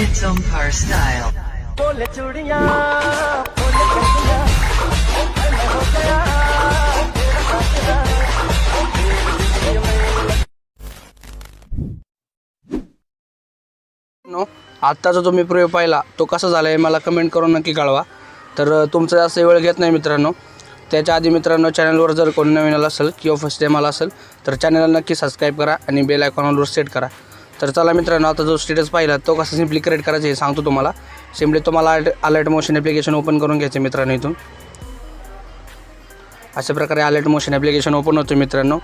its Omkar style. बोले चूड़ियां बोले चूड़ियां मैं हो गया तेरा साथीदार आत्ताचा जो मी प्रयोग पाहिला तो कसा झाला आहे मला कमेंट करून नक्की कळवा. तर तुमचा जास्त वेळ घेत नाही मित्रांनो. त्याच्या आधी मित्रांनो चॅनलवर जर कोणी नवीन आला असेल किंवा फर्स्ट टाईम आला असेल तर चॅनलला नक्की सबस्क्राईब करा आणि बेल आयकॉनवर सेट करा. तर चला मित्रांनो, आता जो स्टेटस पाहिला तो कसा सिम्पली क्रिएट करायचा हे सांगतो तुम्हाला. सिम्पली तुम्हाला अलर्ट मोशन ॲप्लिकेशन ओपन करून घ्यायचे मित्रांनो. इथून अशा प्रकारे अलर्ट मोशन ॲप्लिकेशन ओपन होतं मित्रांनो.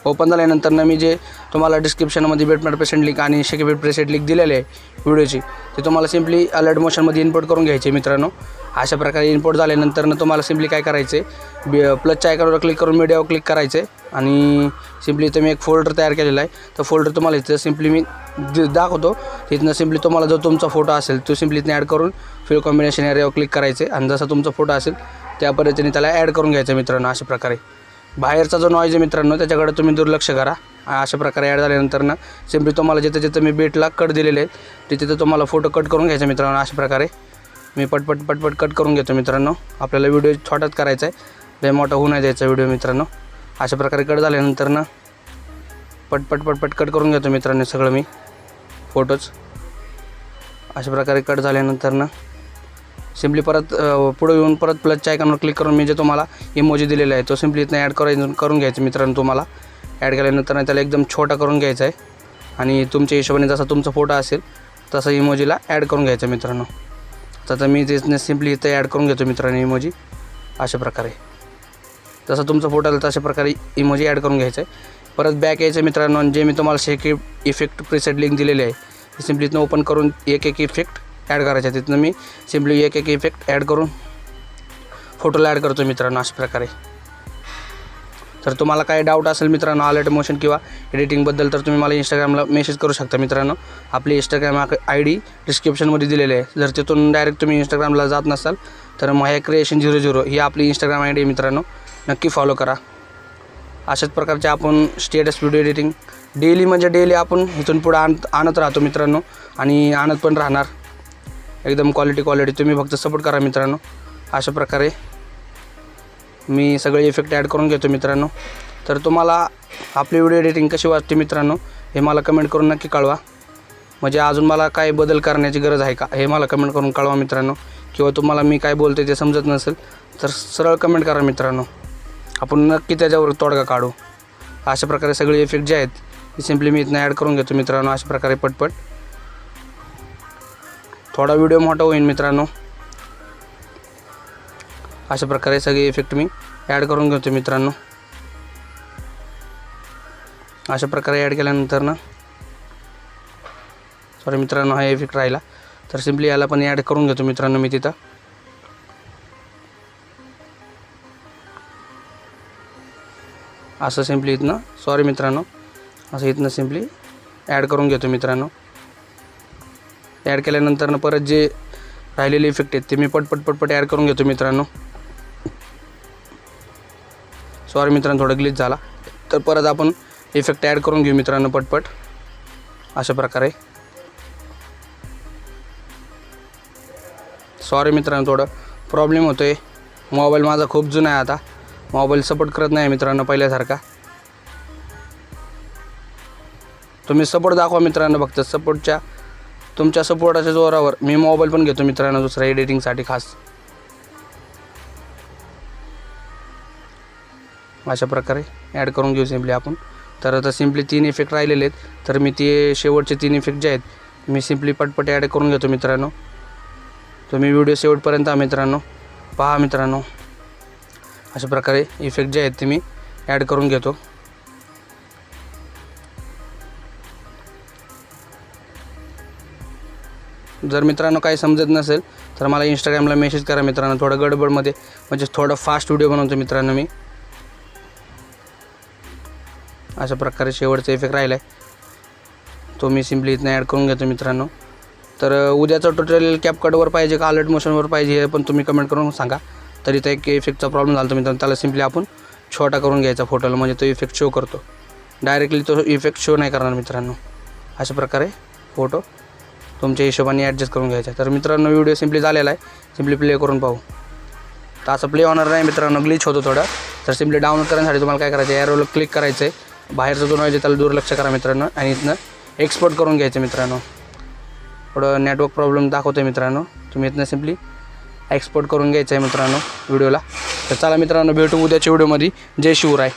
ओपन झाल्यानंतर मी जे तुम्हाला डिस्क्रिप्शनमध्ये बिटमॅप प्रेसेंट लिंक आणि शेकबीट प्रेसेंट लिंक दिलेले आहे व्हिडिओची ते तुम्हाला सिम्पली अलर्ट मोशनमध्ये इम्पोर्ट करून घ्यायचे मित्रांनो. अशा प्रकारे इम्पोर्ट झाल्यानंतर तुम्हाला सिम्पली काय करायचे, प्लसच्या आयकॉनवर क्लिक करून मीडियावर क्लिक करायचे आणि सिम्पली इथं मी एक फोल्डर तयार केलेला आहे. तो फोल्डर तुम्हाला इथं सिम्पली मी दाखवतो. तिथनं सिम्पली तुम्हाला जो तुमचा फोटो असेल तो सिम्पली इथनं ॲड करून फिल कॉम्बिनेशन एरियावर क्लिक करायचे आणि जसा तुमचा फोटो असेल त्या पद्धतीने त्याला ॲड करून घ्यायचं मित्रांनो. अशा प्रकारे बाहेरचा जो नॉईज आहे मित्रांनो त्याच्याकडे तुम्ही दुर्लक्ष करा. अशा प्रकारे ॲड झाल्यानंतर सिम्पली तुम्हाला जिथं जिथं मी बेटला कट दिलेले आहे तिथं तुम्हाला फोटो कट करून घ्यायचा मित्रांनो. अशा प्रकारे मी पटपट कट करून घेतो मित्रांनो. आपल्याला व्हिडिओ छोटाच करायचा आहे, लय मोठा होऊ नाही द्यायचा व्हिडिओ मित्रांनो. अशा प्रकारे कट झाल्यानंतर पटपट कट करून घेतो मित्रांनो सगळं मी फोटोज. अशा प्रकारे कट झाल्यानंतर सिम्पली परत पुढे येऊन परत प्लसच्या आयकॉनवर क्लिक करून मी जे तुम्हाला इमोजी दिलेला आहे तो सिम्पली इथनं ॲड करून घ्यायचं मित्रांनो. तुम्हाला ॲड केल्यानंतर त्याला एकदम छोटा करून घ्यायचा आहे आणि तुमच्या हिशोबाने जसा तुमचा फोटो असेल तसा इमोजीला ॲड करून घ्यायचा मित्रांनो. तर मी ते सिम्पली इथं ॲड करून घेतो मित्रांनो इमोजी. अशा प्रकारे जसा तुमचा फोटो आला तशा प्रकारे इमोजी ॲड करून घ्यायचं आहे. परत बॅक यायचं मित्रांनो. जे मी तुम्हाला शेक इफेक्ट प्रीसेट लिंक दिलेले आहे ते सिम्पली इथनं ओपन करून एक इफेक्ट ॲड करायचा. तिथनं मी सिम्पली एक इफेक्ट ॲड करून फोटोला ॲड करतो मित्रांनो. अशा प्रकारे तर तुम्हाला काही डाऊट असेल मित्रांनो अलर्ट मोशन किंवा एडिटिंगबद्दल तर तुम्ही मला इंस्टाग्रामला मेसेज करू शकता मित्रांनो. आपली इंस्टाग्राम ID डिस्क्रिप्शनमध्ये दिलेले आहे. जर तिथून डायरेक्ट तुम्ही इंस्टाग्रामला जात नसाल तर माया क्रिएशन 00 ही आपली इंस्टाग्राम ID आहे मित्रांनो. नक्की फॉलो करा. अशाच प्रकारचे आपण स्टेटस व्हिडिओ एडिटिंग डेली आपण इथून पुढे आणत राहतो मित्रांनो आणि आणत पण राहणार. एकदम क्वालिटी तुम्ही फक्त सपोर्ट करा मित्रांनो. अशा प्रकारे मी सगळे इफेक्ट ॲड करून घेतो मित्रांनो. तर तुम्हाला आपली व्हिडिओ एडिटिंग कशी वाटते मित्रांनो हे मला कमेंट करून नक्की कळवा. म्हणजे अजून मला काय बदल करण्याची गरज आहे का हे मला कमेंट करून कळवा मित्रांनो. किंवा तुम्हाला मी काय बोलते ते समजत नसेल तर सरळ कमेंट करा मित्रांनो. आपण नक्की त्याच्यावर तोडगा काढू. अशा प्रकारे सगळे इफेक्ट जे आहेत ते सिम्पली मी इथनं ॲड करून घेतो मित्रांनो. अशा प्रकारे पटपट थोडा व्हिडिओ मोठा होईल मित्रांनो. अशा प्रकारे सगळे इफेक्ट मी ॲड करून घेतो मित्रांनो. अशा प्रकारे ॲड केल्यानंतर सॉरी मित्रांनो हा इफेक्ट राहिला तर सिम्पली याला पण ॲड करून घेतो मित्रांनो मी तिथं. असं सिम्पली इथनं सॉरी मित्रांनो असं इथनं सिम्पली ॲड करून घेतो मित्रांनो. ॲड केल्यानंतर परत जे राहिलेले इफेक्ट आहेत ते मी पटपट ॲड करून घेतो मित्रांनो. सॉरी मित्रांनो थोडं ग्लिच झाला. तर परत आपण इफेक्ट ॲड करून घेऊ मित्रांनो पटपट. अशा प्रकारे सॉरी मित्रांनो थोडं प्रॉब्लेम होतो आहे. मोबाईल माझा खूप जुना आहे, आता मोबाईल सपोर्ट करत नाही मित्रांनो पहिल्यासारखा. तुम्ही सपोर्ट दाखवा मित्रांनो. फक्त तुमच्या सपोर्टाच्या जोरावर मी मोबाईल पण घेतो मित्रांनो दुसरा एडिटिंगसाठी खास. अशा प्रकारे ॲड करून घेऊ सिम्पली आपण. तर आता सिम्पली 3 इफेक्ट राहिलेले आहेत तर मी ते शेवटचे 3 इफेक्ट जे आहेत मी सिम्पली पटपट ॲड करून घेतो मित्रांनो. तुम्ही व्हिडिओ शेवटपर्यंत मित्रांनो पहा मित्रांनो. अशा प्रकारे इफेक्ट जे आहेत ते मी ॲड करून घेतो. जर मित्रांनो काही समजत नसेल तर मला इंस्टाग्रामला मेसेज करा मित्रांनो. थोडं गडबडमध्ये म्हणजे थोडं फास्ट व्हिडिओ बनवतो मित्रांनो मी. अशा प्रकारे शेवटचा इफेक्ट राहिला आहे तो मी सिम्पली इथनं ॲड करून घेतो मित्रांनो. तर उद्याचं ट्युटोरियल कॅपकटवर पाहिजे का अलर्ट मोशनवर पाहिजे हे पण तुम्ही कमेंट करून सांगा. तरी त्या एक इफेक्टचा प्रॉब्लेम झाला मित्रांनो. त्याला सिम्पली आपण छोटा करून घ्यायचा फोटोला म्हणजे तो इफेक्ट शो करतो. डायरेक्टली तो इफेक्ट शो नाही करणार मित्रांनो. अशा प्रकारे फोटो तुमच्या हिशोबाने ॲडजस्ट करून घ्यायचा. तर मित्रांनो व्हिडिओ सिम्पली झालेला आहे, सिम्पली प्ले करून पाहू. तर असं प्ले होणार नाही मित्रांनो, ग्लिच होतो थोडं. तर सिम्पली डाउनलोड करण्यासाठी तुम्हाला काय करायचं आहे, ॲरोला क्लिक करायचं आहे, बाहेरचं जो नॉईज आहे त्याला दुर्लक्ष करा मित्रांनो आणि इथनं एक्सपोर्ट करून घ्यायचं मित्रांनो. थोडं नेटवर्क प्रॉब्लेम दाखवतो आहे मित्रांनो, तुम्ही इथनं सिम्पली एक्सपोर्ट करून घ्यायचं आहे मित्रांनो व्हिडिओला. तर चला मित्रांनो भेटू उद्याच्या व्हिडिओमध्ये. जय शिवराय.